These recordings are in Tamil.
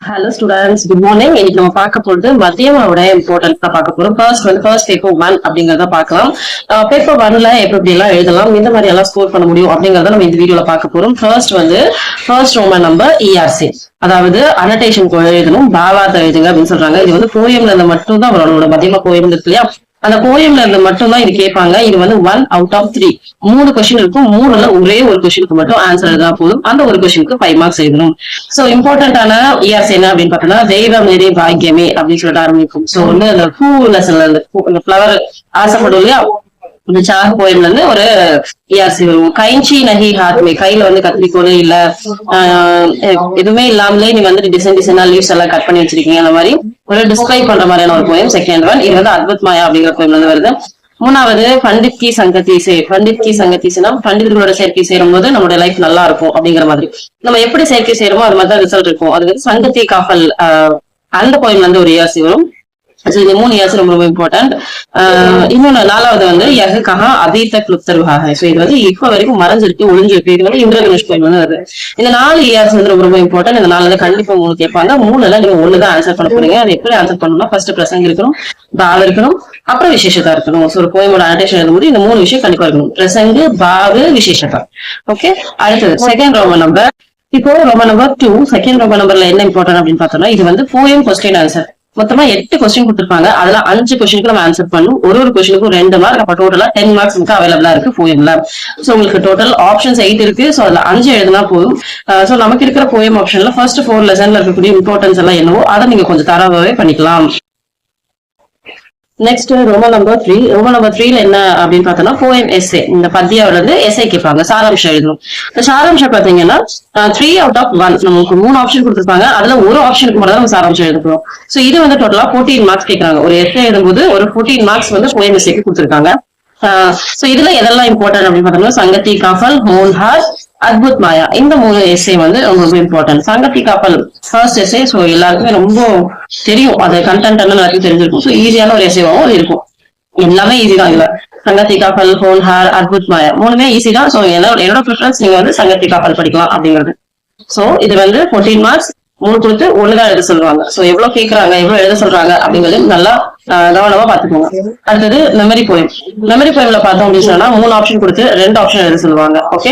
Hello students, good morning. இன்னைக்கு நம்ம பார்க்க போறது மதியமோட இம்பார்ட்டன்ஸ் தான் பார்க்க போறோம். ஃபர்ஸ்ட் பேப்பர் 1 அப்படிங்கறத பார்க்கலாம். பேப்பர் 1ல எப்படி எல்லாம் எழுதலாம், இந்த மாதிரி எல்லாம் ஸ்கோர் பண்ண முடியும் அப்படிங்கறத நம்ம இந்த வீடியோல பார்க்க போறோம். ஃபர்ஸ்ட் ரோமன் நம்பர் ERC, அதாவது அனடேஷன் எழுதணும், பாவாத எழுதுங்க அப்படின்னு சொல்றாங்க. இது வந்து போயம்ல இருந்து மட்டும் தான் அவரோட மதியமா போயம் இருக்கு இல்லையா, அந்த போயம்ல இருந்து மட்டும் தான் இது கேட்பாங்க. இது வந்து 1 out of 3, 3 கொஸ்டின் இருக்கும். 3ல ஒரே ஒரு கொஸ்டினுக்கு மட்டும் ஆன்சர் எழுதா போதும். அந்த ஒரு கொஸ்டினுக்கு 5 மார்க்ஸ் எழுதணும். சோ இம்பார்ட்டன்டான ERC என்ன அப்படின்னு பார்த்தோம்னா, தெய்வமேரி பாக்கியமே அப்படின்னு சொல்லிட்டு ஆரம்பிக்கும். சோ வந்து அந்த பூ லெசன்ல இந்த ஃபிளவர் ஆசைப்படும் இல்லையா, இந்த சாக போயம்ல இருந்து ஒரு ERC வரும். கைஞ்சி நகி ஹாத்மே, கையில வந்து கத்திரிக்கோள் இல்ல எதுவுமே இல்லாமலே நீ வந்து டிசைனா லீவ்ஸ் எல்லாம் கட் பண்ணி வச்சிருக்கீங்க, அந்த மாதிரி ஒரு டிஸ்கிரைப் பண்ற மாதிரியான ஒரு போயம். செகண்ட் ஒன், இது வந்து அத்புத் மாயா அப்படிங்கிற போயம்ல இருந்து வருது. மூணாவது பண்டித் கி சங்கத்தினா பண்டிதர்களோட சேர்க்கை சேரும் போது நம்மளுடைய லைஃப் நல்லா இருக்கும் அப்படிங்கிற மாதிரி. நம்ம எப்படி சேர்க்கை செய்யறோமோ அது மாதிரிதான் ரிசல்ட் இருக்கும். அது வந்து சங்கத்தி காஃபல் அந்த போயம்ல இருந்து ஒரு ERC வரும். இந்த 3 ERC ரொம்ப ரொம்ப இம்பார்ட்டன்ட். இன்னொன்னு நாலாவது வந்து யகுகஹா அதீத கிளுப்தர்வாக. சோ இது வந்து இப்ப வரைக்கும் மறைஞ்சிருக்கு, ஒளிஞ்சிருக்கு. இது வந்து இந்திரதனுஷ் போயம் வந்து வருது. இந்த 4 ERC வந்து ரொம்ப ரொம்ப இம்பார்ட்டன்ட். இந்த 4 கண்டிப்பா 3 கேட்பாங்க. 3ல நீங்க 1 தான் ஆன்சர் பண்ண போறீங்க. அது எப்படி ஆன்சர் பண்ணணும்னா, ஃபர்ஸ்ட் பிரசங்க இருக்கணும், பாவ இருக்கணும், அப்புறம் விசேஷதா இருக்கணும். சோ ஒரு போயமோட அனடேஷன் எழுதும்போது இந்த 3 விஷயம் கண்டிப்பா இருக்கணும், பிரசங்கு, பாவு, விசேஷதா. ஓகே, அடுத்தது செகண்ட் ரோமன் நம்பர். இப்போ ரோமன் நம்பர் 2, செகண்ட் ரோமன் நம்பர்ல என்ன இம்பார்ட்டன்ட் அப்படின்னு பார்த்தோம்னா, இது வந்து போயம் கொஸ்டின் ஆன்சர். மொத்தமா 8 கொஸ்டின் கொடுத்திருப்பாங்க. அதுல 5 கொஸ்டினுக்கு நம்ம ஆன்சர் பண்ணும். ஒரு கொஸ்டினுக்கும் 2 மார்க். அப்ப டோட்டலா 10 மார்க்ஸ் நமக்கு அவைலபிளா இருக்கு போயம்ல. சோ உங்களுக்கு டோட்டல் ஆப்ஷன்ஸ் 8 இருக்கு. சோ அதுல 5 எழுதினா போதும். சோ நமக்கு இருக்கிற போயம் ஆப்ஷன்ல ஃபர்ஸ்ட் 4 லெசன்ல இருக்கக்கூடிய இம்பார்ட்டன்ஸ் எல்லாம் என்னவோ அதை நீங்க கொஞ்சம் தரவாவே பண்ணிக்கலாம். Next Roman number 3. Roman number 3ல என்ன அப்படின்னு பார்த்தோம்னா, போயம் எஸ்ஏ. இந்த பத்தியாவில இருந்து எஸ்ஏ கேட்பாங்க, சாராம்சம் எழுதணும். இந்த சாராம்சம் பாத்தீங்கன்னா 3 out of 1, நமக்கு 3 ஆப்ஷன் கொடுத்திருப்பாங்க. அதுல ஒரு ஆப்ஷனுக்கு மட்டும் தான் நம்ம சாராம்சம் எழுதணும். சோ இது வந்து டோட்டலா 14 மார்க்ஸ் கேட்கறாங்க. ஒரு எஸ்ஏ எழுதும்போது ஒரு 14 மார்க்ஸ் வந்து போயம் எஸ்ஏக்கு கொடுத்திருக்காங்க. சோ இதுல எதெல்லாம் இம்பார்ட்டன்ட் அப்படின்னு பார்த்தோம்னா, சங்கத்தி காஃபல், மோன்ஹார், அத்புத் மாயா, இந்த 3 எஸ்ஏ வந்து ரொம்ப இம்பார்ட்டன்ட். சங்கத்தி காப்பல் first S A. சோ எல்லாருக்குமே ரொம்ப தெரியும், அது கண்டென்ட் என்ன எல்லாருக்கும் தெரிஞ்சிருக்கும். சோ ஈஸியான ஒரு எஸ்ஏவாவும் இருக்கும். எல்லாமே ஈஸி தான் இதுல. சங்கத்தி காப்பல், ஹோன்ஹார், அத்புத் மாயா 3மே ஈஸி தான். சோ என்னோட ப்ரிஃபரன்ஸ் நீங்க வந்து சங்கத்தி காப்பல் படிக்கலாம் அப்படிங்கிறது. சோ இது வந்து 14 மார்க்ஸ் 3 கொடுத்து 1 தான் எழுத சொல்லுவாங்க. சோ எவ்வளவு கேட்கறாங்க, எவ்வளவு எழுத சொல்றாங்க அப்படிங்கிறது நல்லா கவனமா பாத்துக்கோங்க. அடுத்தது மெமரி போயம். மெமரி போயம்ல பார்த்தோம் அப்படின்னு சொன்னா 3 ஆப்ஷன் கொடுத்து 2 ஆப்ஷன் எழுத சொல்லுவாங்க. ஓகே,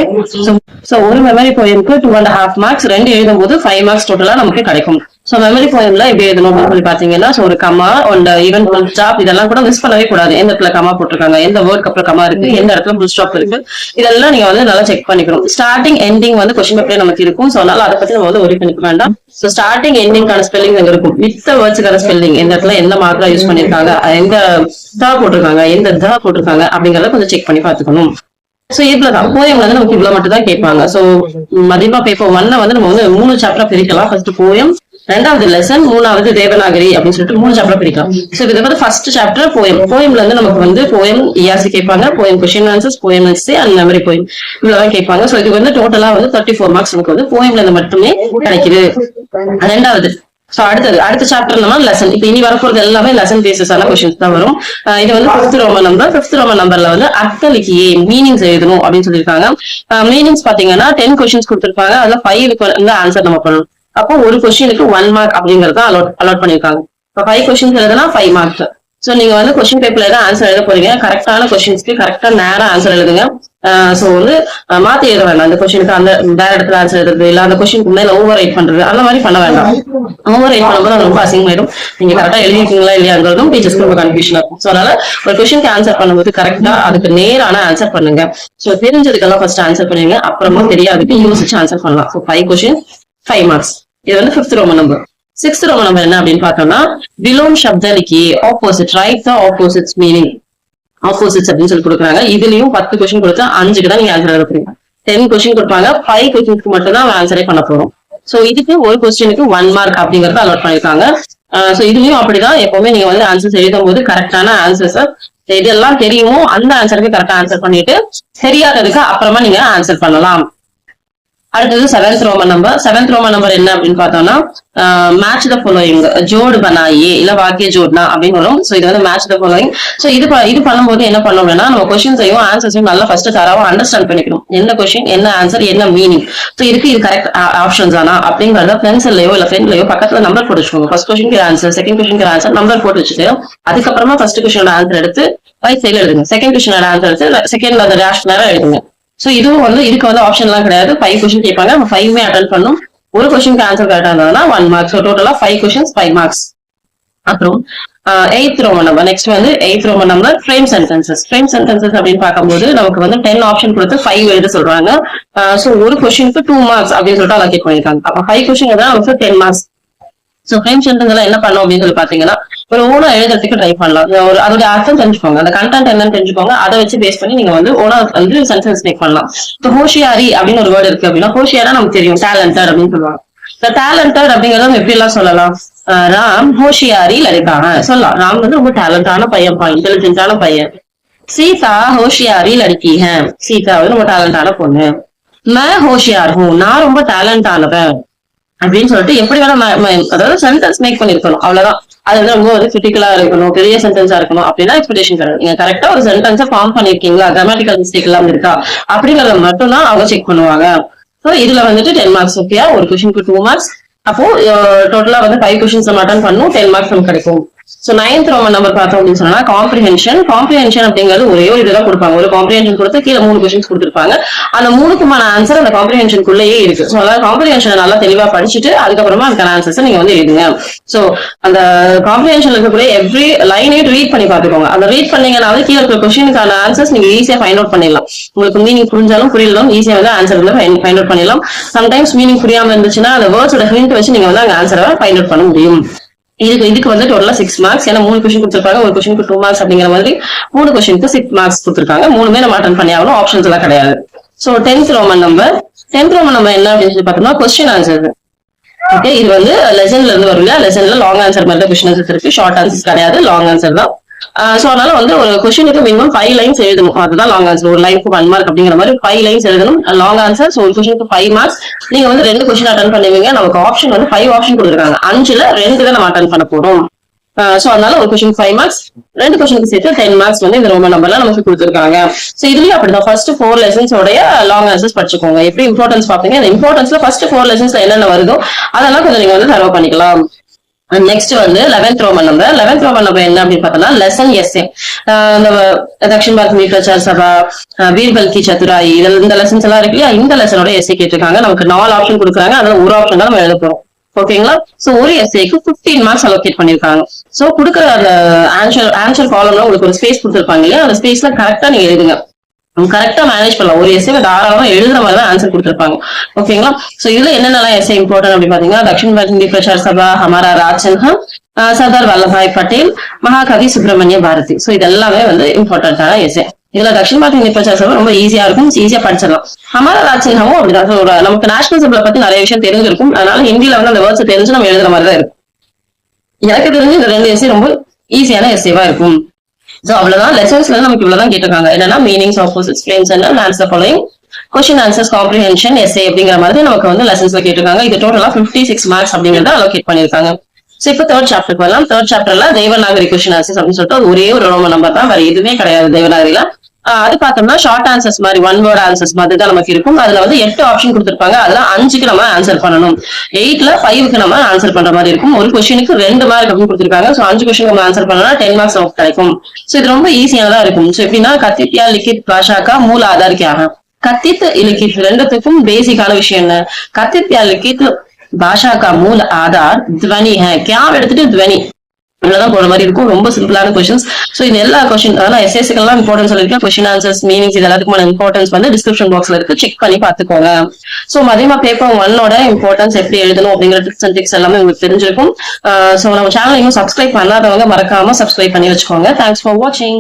சோ ஒரு மெமரி போயம்க்கு 2.5 மார்க்ஸ், 2 எழுதும் போது 5 மார்க்ஸ் டோட்டலா நமக்கு கிடைக்கும். சோ மெமரி போயம்ல எப்படி எழுதணும் அப்படின்னு சொல்லி பாத்தீங்கன்னா, ஒரு comma and even full stop இதெல்லாம் கூட மிஸ் பண்ணவே கூடாது. எந்த இடத்துல கமா போட்டிருக்காங்க, எந்த வேர்டுக்கு அப்புறம் கமா இருக்கு, எந்த இடத்துல ஃபுல் ஸ்டாப் இருக்கு, இதெல்லாம் நீங்க வந்து நல்லா செக் பண்ணிக்கணும். ஸ்டார்டிங் எண்டிங் வந்து கொஸ்டின் பேப்பரே நமக்கு இருக்கும். சோ அதனால அதை பத்தி நம்ம வந்து ஒரி பண்ணிக்க வேண்டாம். சோ ஸ்டார்டிங் எண்டிங்கான ஸ்பெல்லிங் அங்க இருக்கும். வித் வேர்ட்ஸ்க்கான ஸ்பெல்லிங் எந்த இடத்துல எந்த மார்க்ல யூஸ் பண்ணிருக்காங்க, எந்த தா போட்டிருக்காங்க, எந்த த போட்டிருக்காங்க அப்படிங்கறத கொஞ்சம் செக் பண்ணி பாத்துக்கணும். சோ இவ்வளவுதான் போயம் வந்து நமக்கு இவ்வளவு மட்டும் தான் கேட்பாங்க. சோ மதிப்பா பேப்பர் 1 வந்து நம்ம வந்து 3 சாப்டரா பிரிக்கலாம். ஃபர்ஸ்ட் போயம், 2வது லெசன், 3வது தேவநாகரி அப்படின்னு சொல்லிட்டு 3 சாப்டர் பிரிக்கலாம். சோ இது வந்து ஃபர்ஸ்ட் சாப்டர் போயம். போயம்ல இருந்து நமக்கு வந்து போயம் ERC கேட்பாங்க, poem question answers, poem SA and memory poem இவ்வளவுதான் கேட்பாங்க. சோ இது வந்து டோட்டலா வந்து 34 மார்க்ஸ் நமக்கு வந்து போயம்ல இருந்து மட்டுமே கிடைக்குது. 2வது சோ அடுத்த சாப்டர்ல லெசன். இப்ப இனி வரப்போறது எல்லாமே லெசன் பேசிஸான கொஸ்டின்ஸ் தான் வரும். இது வந்து 5th Roman number. 5th Roman நம்பர்ல வந்து அர்த்தலிக்கியே மீனிங்ஸ் எழுதணும் அப்படின்னு சொல்லியிருக்காங்க. மீனிங்ஸ் பாத்தீங்கன்னா 10 கொஸ்டின்ஸ் கொடுத்திருப்பாங்க. அதுல 5க்கு வந்து ஆன்சர் நம்ம பண்ணணும். அப்போ ஒரு கொஸ்டினுக்கு 1 மார்க் அப்படிங்கறத அலாட் பண்ணிருக்காங்க. இப்போ 5 கொஸ்டின்ஸ் எழுதுனா 5 மார்க்ஸ். சோ நீங்க வந்து கொஸ்டின் பேப்பர்ல தான் ஆன்சர் எழுத போறீங்க. கரெக்டான கொஸ்டின்ஸ்க்கு கரெக்டா நேரா ஆன்சர் எழுதுங்க. சோ வந்து மாத்தி எழுத வேண்டாம். அந்த கொஸ்டினுக்கு அந்த வேற இடத்துல ஆன்சர் எழுதுறது இல்ல, அந்த கொஸ்டினுக்கு மேல ஓவர் ரைட் பண்றது அந்த மாதிரி பண்ண வேண்டாம். ஓவர் ரைட் பண்ணும்போது அது ரொம்ப அசிங்கமாயிடும். நீங்க கரெக்டா எழுதிருக்கீங்களா இல்லையாங்கிறதும் டீச்சர்ஸ்க்கு ரொம்ப கன்ஃபியூஷன் இருக்கும். சோ அதனால ஒரு கொஸ்டினுக்கு ஆன்சர் பண்ணும்போது கரெக்டா அதுக்கு நேரான ஆன்சர் பண்ணுங்க. சோ தெரிஞ்சதுக்கெல்லாம் ஃபர்ஸ்ட் ஆன்சர் பண்ணுவீங்க, அப்புறமா தெரியாதுக்கு யோசிச்சு ஆன்சர் பண்ணலாம். So 5 question 5 marks. இது வந்து 5th Roman number. 6th Roman number என்ன அப்படின்னு பார்த்தோம்னா, விலோம் சப்தலிக்கு ஆப்போசிட், ரைட் த ஆப்போசிட்ஸ் மீனிங், ஆப்போசிட்ஸ் அப்படின்னு சொல்லி கொடுக்குறாங்க. இதுலயும் 10 கொஸ்டின் கொடுத்தா 5க்கு தான் நீங்க ஆன்சர் எழுதுறீங்க. 10 கொஸ்டின் கொடுப்பாங்க, 5 கொஸ்டினுக்கு மட்டும் தான் ஆன்சரே பண்ண போறோம். சோ இதுக்கு ஒரு கொஸ்டினுக்கு 1 மார்க் அப்படிங்கறத அலாட் பண்ணிருக்காங்க. சோ இதுலயும் அப்படிதான். எப்பவுமே நீங்க வந்து ஆன்சர்ஸ் எழுதும் போது கரெக்டான ஆன்சர்ஸ் இதெல்லாம் தெரியுமோ அந்த ஆன்சருக்கு கரெக்டா ஆன்சர் பண்ணிட்டு தெரியாததுக்கு அப்புறமா நீங்க ஆன்சர் பண்ணலாம். அடுத்தது செவன்த் ரோமன் நம்பர் என்ன அப்படின்னு பார்த்தோம்னா மேட்ச் த ஃபாலோயிங் ஜோடு பனாயே இல்ல வாக்கிய ஜோட்னா அப்படின்னு வரும். சோ இது வந்து மேட்ச் த ஃபாலோயிங். சோ இது பண்ணும்போது என்ன பண்ணோம்னா நம்ம கொஸ்டின்ஸையும் ஆன்சர்ஸையும் நல்லா ஃபர்ஸ்ட் தரவா அண்டர்ஸ்டாண்ட் பண்ணிக்கணும். என்ன கொஸ்டின், என்ன ஆன்சர், என்ன மீனிங், சோ இது கரெக்ட் ஆப்ஷன்ஸ் ஆனா அப்படிங்கறத பென்சில்லையோ இல்ல ஃப்ரெண்ட்லயோ பக்கத்துல நம்பர் போட்டு வச்சுக்கோங்க. First question answer, second question answer number போட்டு வச்சுட்டு அதுக்கப்புறமா ஃபர்ஸ்ட் கொஸ்டினோட ஆன்சர் எடுத்து ரைட் சைட்ல எழுதுங்க. செகண்ட் கொஸ்டினோட ஆன்சர் எடுத்து செகண்ட்ல அந்த டேஷ் நேரம் எழுதுங்க. சோ இதுவும் வந்து இதுக்கு வந்து ஆப்ஷன் எல்லாம் கிடையாது. 5 கொஸ்டின் கேட்பாங்க, நம்ம 5மே அட்டெண்ட் பண்ணும். ஒரு கொஸ்டினுக்கு ஆன்சர் கரெக்டா இருந்ததுன்னா 1 மார்க். ஸோ டோட்டலா 5 கொஸ்டின்ஸ் 5 மார்க்ஸ். அப்புறம் 8th ரோமன் நம்பர். நெக்ஸ்ட் வந்து 8th Roman number frame sentences. Frame sentences அப்படின்னு பார்க்கும்போது நமக்கு வந்து 10 ஆப்ஷன் கொடுத்து 5 எழுத சொல்றாங்க. சோ ஒரு கொஸ்டினுக்கு 2 மார்க்ஸ் அப்படின்னு சொல்லிட்டு அலோகேட் பண்ணிருக்காங்க. அப்ப 5 கொஸ்டின் தான் நமக்கு 10 மார்க்ஸ். சோ ஃப்ரேம் சென்டென்ஸ் எல்லாம் என்ன பண்ணும் அப்படின்னு சொல்லி பாத்தீங்கன்னா ஒரு ஓனா எழுதுறதுக்கு ட்ரை பண்ணலாம். ஒரு அதோட அர்த்தம் தெரிஞ்சுக்கோங்க, அந்த கண்டென்ட் என்னன்னு தெரிஞ்சுக்கோங்க. அதை வச்சு பேஸ் பண்ணி நீங்க வந்து ஓனா வந்து சென்டென்ஸ் மேக் பண்ணலாம். இப்போ ஹோஷியாரி அப்படின்னு ஒரு வேர்டு இருக்கு அப்படின்னா ஹோஷியாரா நமக்கு தெரியும் டேலண்டட் அப்படின்னு சொல்லுவாங்க. இந்த டேலண்டட் அப்படிங்கறத நம்ம எப்படி எல்லாம் சொல்லலாம்? ராம் ஹோஷியாரி லடிக்கான சொல்லலாம். ராம் வந்து ரொம்ப டேலண்டான பையன், இன்டெலிஜென்டான பையன். சீதா ஹோஷியாரி லடிக்கி ஹே, சீதா வந்து ரொம்ப டேலண்டான பொண்ணு. मैं होशियार हूँ, நான் ரொம்ப டேலண்டானவன் அப்படின்னு சொல்லிட்டு எப்படி வேணா அதாவது சென்டென்ஸ் மேக் பண்ணிருக்கணும். அவ்வளவுதான். அது வந்து ரொம்ப வந்து கிரிட்டிக்கலா இருக்கணும், பெரிய சென்டென்ஸா இருக்கணும் அப்படின்னா எக்ஸ்பெக்டேஷன் கிடையாது. நீங்க கரெக்டா ஒரு சென்டென்ஸை ஃபார்ம் பண்ணிருக்கீங்களா, கிராமட்டிக்கல் மிஸ்டேக் எல்லாம் இருக்கா அப்படிங்கறத மட்டும் தான் அவங்க செக் பண்ணுவாங்க. சோ இதுல வந்துட்டு 10 மார்க்ஸ். ஓகேயா, ஒரு கொஸ்டினுக்கு 2 மார்க்ஸ். அப்போ டோட்டலா வந்து 5 கொஸ்டின்ஸ் அட்டன் பண்ணும், 10 மார்க்ஸ் நமக்கு கிடைக்கும். சோ 9th ரோமன் நம்பர் பார்த்தோம் அப்படின்னு சொன்னா காம்ப்ரிஹென்ஷன். காம்ப்ரிஹென்ஷன் அப்படிங்கிறது ஒரே ஒரு இதுதான் கொடுப்பாங்க. ஒரு காம்ப்ரிஹென்ஷன் கொடுத்து கீழே 3 கொஸ்டின்ஸ் கொடுத்துருப்பாங்க. அந்த 3க்குமான ஆன்சர் அந்த காம்ப்ரிஹென்ஷனுக்குள்ளேயே இருக்கு. சோ அதாவது காம்ப்ரிஹென்ஷன் நல்லா தெளிவா படிச்சுட்டு அதுக்கப்புறமா அதுக்கான ஆன்சர்ஸ் நீங்க வந்து எழுதுங்க. சோ அந்த காம்ப்ரிஹென்ஷன் இருக்கக்கூடிய எவ்ரி லைனையும் ரீட் பண்ணி பாத்துக்கோங்க. அந்த ரீட் பண்ணீங்கன்னாவே கீழே இருக்கிற கொஸ்டினுக்கான ஆன்சர்ஸ் நீங்க ஈஸியா ஃபைண்ட் அவுட் பண்ணிடலாம். உங்களுக்கு மீனிங் புரிஞ்சாலும் புரியலாம் ஈஸியா வந்து ஆன்சர் வந்து ஃபைண்ட் அவுட் பண்ணிடலாம். சம்டைம்ஸ் மீனிங் புரியாம இருந்துச்சுன்னா அந்த வேர்ட்ஸோட ஹிண்ட் வச்சு நீங்க வந்து அங்க ஆன்சரை ஃபைண்ட் அவுட் பண்ண முடியும். இதுக்கு வந்து டோட்டலா 6 மார்க்ஸ். ஏன்னா 3 கொஸ்டின் கொடுத்துருப்பாங்க, ஒரு கொஸ்டினுக்கு 2 மார்க்ஸ் அப்படிங்கிற மாதிரி 3 கொஸ்டினுக்கு 6 மார்க்ஸ் கொடுத்துருக்காங்க. 3மே நம்ம அட்டன் பண்ணி ஆகணும், ஆப்ஷன்ஸ் எல்லாம் கிடையாது. சோ 10th ரோமன் நம்பர் என்ன அப்படின்னு சொல்லி பார்த்தோம்னா கொஸ்டின் ஆன்சர். ஓகே, இது வந்து லெசன்ல இருந்து வரும் இல்லையா, லெசன்ல லாங் ஆன்சர் மாதிரி கொஸ்டின் ஆன்சர்ஸ் இருக்கு, ஷார்ட் ஆன்சர்ஸ் கிடையாது, லாங் ஆன்சர் தான். சோ அதனால வந்து ஒரு கொஸ்டினுக்கு மினிமம் 5 லைன்ஸ் எழுதணும். அதுதான் லாங் ஆன்சர். ஒரு லைனுக்கு 1 மார்க் அப்படிங்கிற மாதிரி 5 லைன்ஸ் எழுதணும் லாங் ஆன்சர். சோ ஒரு கொஸ்டினுக்கு 5 மார்க்ஸ். நீங்க வந்து 2 கொஸ்டின் அட்டன் பண்ணுவீங்க. நமக்கு ஆப்ஷன் வந்து 5 ஆப்ஷன் கொடுத்துருக்காங்க. 5ல 2 தான் நம்ம அட்டன் பண்ண போறோம். சோ அதனால ஒரு கொஸ்டின் 5 மார்க்ஸ், 2 கொஸ்டினுக்கு சேர்த்து 10 மார்க்ஸ் வந்து இந்த ரோமன் நம்பர்ல நமக்கு கொடுத்துருக்காங்க. சோ இதுலயும் அப்படிதான் ஃபர்ஸ்ட் 4 லெசன்ஸ் உடைய லாங் ஆன்சர்ஸ் படிச்சுக்கோங்க. எப்படி இம்பார்ட்டன்ஸ் பாப்பீங்க, அந்த இம்பார்ட்டன்ஸ்ல ஃபர்ஸ்ட் 4 லெசன்ஸ்ல என்னென்ன வருதோ அதெல்லாம் கொஞ்சம் நீங்க வந்து தரவா பண்ணிக்கலாம். நெக்ஸ்ட் வந்து 11th ரோமன் நம்பர் என்ன அப்படின்னு பார்த்தோம்னா lesson SA. Dakshin Bharat literature Sabha, Birbal ki Chaturai, இந்த லெசன்ஸ் எல்லாம் இருக்கு இல்லையா, இந்த லெசனோட எஸ்ஏ கேட்டிருக்காங்க. நமக்கு 4 ஆப்ஷன் கொடுக்குறாங்க, அதுல ஒரு ஆப்ஷன் தான் நம்ம எழுத போறோம். ஓகேங்களா, சோ ஒரு எஸ்ஏக்கு 15 மார்க்ஸ் அலோகேட் பண்ணிருக்காங்க. சோ கொடுக்குற அந்த ஆன்சர் காலம்ல உங்களுக்கு ஒரு ஸ்பேஸ் கொடுத்துருப்பாங்க இல்லையா, அந்த ஸ்பேஸ்ல கரெக்டா நீங்க எழுதுங்க. கரெக்டா மேனேஜ் பண்ணலாம். ஒரு எஸ்ஏ தாராளமா எழுதுற மாதிரி தான் ஆன்சர் கொடுத்துருப்பாங்க. ஓகேங்களா, சோ இதுல என்னென்னலாம் எஸ்ஏ இம்பார்ட்டன்ட் அப்படின்னு பாத்தீங்கன்னா தக்ஷின் பாரத் ஹிந்தி பிரச்சார் சபா, ஹமாரா ராஜ்சன்ஹம், சர்தார் வல்லபாய் பட்டேல், மகாகவி சுப்பிரமணிய பாரதி. சோ இது எல்லாமே வந்து இம்பார்ட்டன்டான எஸ்ஏ. இதுல தக்ஷின் பாரத் ஹிந்தி பிரச்சார் சபா ரொம்ப ஈஸியா இருக்கும், ஈஸியா படிச்சிடலாம். ஹமாரா ராஜ்சன்ஹமும் அப்படிதான். நமக்கு நேஷனல் சிம்பிளை பத்தி நிறைய விஷயம் தெரிஞ்சிருக்கும். அதனால ஹிந்தியில வந்து அந்த வேர்ட்ஸ் தெரிஞ்சு நம்ம எழுதுற மாதிரி தான் இருக்கும். எனக்கு தெரிஞ்சு இந்த 2 எஸ்ஏ ரொம்ப ஈஸியான எஸ்ஏவா இருக்கும். சோ அவ்வளவுதான். லெசன்ஸ்ல நமக்கு இவ்வளவுதான் கேட்டிருக்காங்க. என்னன்னா meanings, opposites, frames and answer following, question answers, comprehension, SA அப்படிங்கிற மாதிரி நமக்கு வந்து லெசன்ஸ்ல கேட்டிருக்காங்க. இது டோட்டலா 56 மார்க்ஸ் அப்படிங்கறத அலோகேட் பண்ணிருக்காங்க. சோ இப்போ 3rd சாப்டருக்கு வரலாம். 3rd சாப்டர்ல தேவநாகரி கொஸ்டின் ஆன்சர்ஸ் அப்படின்னு சொல்லிட்டு ஒரே ஒரு ரோமன் நம்பர் தான், வேற எதுவுமே கிடையாது தேவநாகரியில. அது பார்த்தோம்னா ஷார்ட் ஆன்சர்ஸ் மாதிரி 1 வேர்ட் ஆன்சர்ஸ் மாதிரி தான் நமக்கு இருக்கும். அதுல வந்து 8 ஆப்ஷன் கொடுத்திருப்பாங்க. அதுல 5க்கு நம்ம ஆன்சர் பண்ணணும். 8ல 5க்கு நம்ம ஆன்சர் பண்ற மாதிரி இருக்கும். ஒரு கொஸ்டினுக்கு 2 மார்க் அப்படின்னு கொடுத்திருக்காங்க. சோ 5 கொஸ்டின் நம்ம ஆன்சர் பண்ணோம்னா 10 மார்க்ஸ் நமக்கு கிடைக்கும். சோ இது ரொம்ப ஈஸியானதா இருக்கும். சோ எப்படின்னா கத்தித் யா லிகித் பாஷா கா மூல ஆதார் क्या है. கத்தித் லிகித் ரெண்டுத்துக்கும் பேசிக்கான விஷயம் என்ன, கத்தித் யா லிகித் பாஷா கா மூல ஆதார் துவனி है. क्या எடுத்துட்டு துவனி இவ்வளவுதான் போற மாதிரி இருக்கும். ரொம்ப சிம்பிளான கொஸ்டின்ஸ். சோ இந்த எல்லா கொஸ்டின் அதெல்லாம் எஸ்எஸ்சிக்கெல்லாம் இம்பார்ட்டன்ஸ் சொல்லிருக்கேன். கொஸ்டின் ஆன்சர்ஸ், மீனிங்ஸ் இது எல்லாத்துக்குமான இம்பார்ட்டன்ஸ் வந்து டிஸ்கிரிப்ஷன் பாக்ஸ்ல இருக்கு, செக் பண்ணி பாத்துக்கோங்க. சோ மதியமா பேப்பர் 1ஓட இம்பார்ட்டன்ஸ் எப்படி எழுதணும் அப்படிங்கிற டிப்ஸ் அண்ட் ட்ரிக்ஸ் எல்லாமே உங்களுக்கு தெரிஞ்சிருக்கும். சோ நம்ம சேனல் இன்னும் சப்ஸ்கிரைப் பண்ணாதவங்க மறக்காம சப்ஸ்கிரைப் பண்ணி வச்சுக்கோங்க. தேங்க்ஸ் ஃபார் வாட்சிங்.